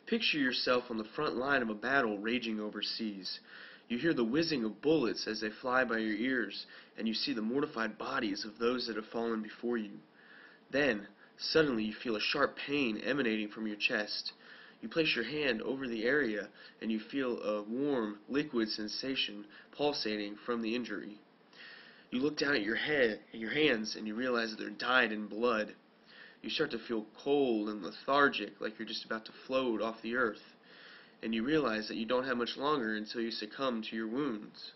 Picture yourself on the front line of a battle raging overseas. You hear the whizzing of bullets as they fly by your ears, and you see the mortified bodies of those that have fallen before you. Then, suddenly you feel a sharp pain emanating from your chest. You place your hand over the area, and you feel a warm, liquid sensation pulsating from the injury. You look down at your hands, and you realize that they're dyed in blood. You start to feel cold and lethargic, like you're just about to float off the earth. And you realize that you don't have much longer until you succumb to your wounds.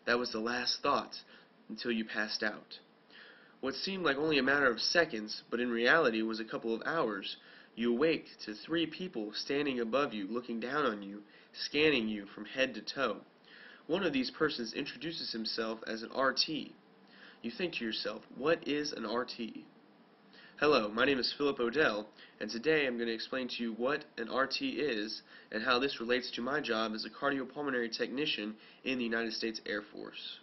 That was the last thought until you passed out. What seemed like only a matter of seconds, but in reality was a couple of hours, you awake to 3 people standing above you, looking down on you, scanning you from head to toe. One of these persons introduces himself as an RT. You think to yourself, what is an RT? Hello, my name is Phillip O'Dell, and today I'm going to explain to you what an RT is and how this relates to my job as a cardiopulmonary technician in the United States Air Force.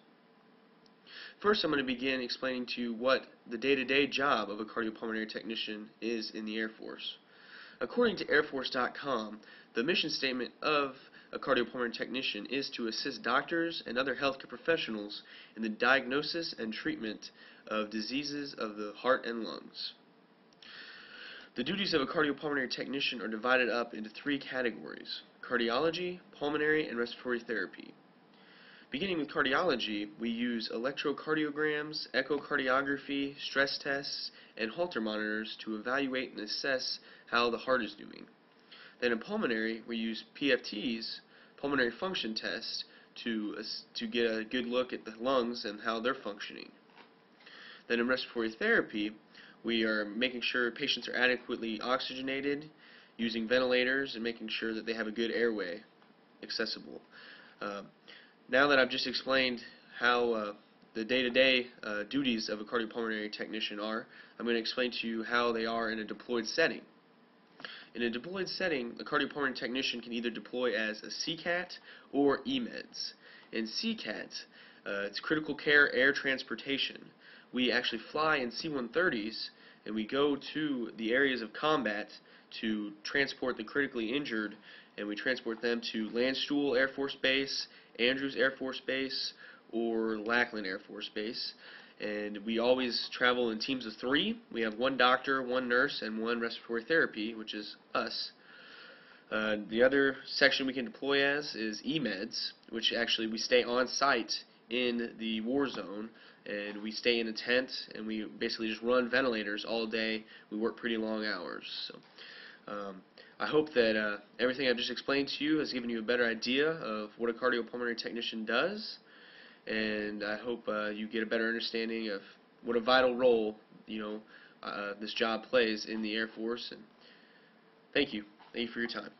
First, I'm going to begin explaining to you what the day-to-day job of a cardiopulmonary technician is in the Air Force. According to airforce.com, the mission statement of a cardiopulmonary technician is to assist doctors and other healthcare professionals in the diagnosis and treatment of diseases of the heart and lungs. The duties of a cardiopulmonary technician are divided up into 3 categories: cardiology, pulmonary, and respiratory therapy. Beginning with cardiology, we use electrocardiograms, echocardiography, stress tests, and Holter monitors to evaluate and assess how the heart is doing. Then in pulmonary, we use PFTs, pulmonary function tests, to get a good look at the lungs and how they're functioning. Then in respiratory therapy, we are making sure patients are adequately oxygenated, using ventilators, and making sure that they have a good airway accessible. Now that I've just explained how the day-to-day duties of a cardiopulmonary technician are, I'm going to explain to you how they are in a deployed setting. In a deployed setting, the cardiopulmonary technician can either deploy as a CCAT or EMEDS. In CCAT, it's critical care air transportation. We actually fly in C-130s, and we go to the areas of combat to transport the critically injured, and we transport them to Landstuhl Air Force Base, Andrews Air Force Base, or Lackland Air Force Base. And we always travel in teams of 3. We have 1 doctor, 1 nurse, and 1 respiratory therapy, which is us. The other section we can deploy as is EMEDS, which actually we stay on site in the war zone, and we stay in a tent, and we basically just run ventilators all day. We work pretty long hours. So, I hope that everything I've just explained to you has given you a better idea of what a cardiopulmonary technician does, and I hope you get a better understanding of what a vital role this job plays in the Air Force. And thank you for your time.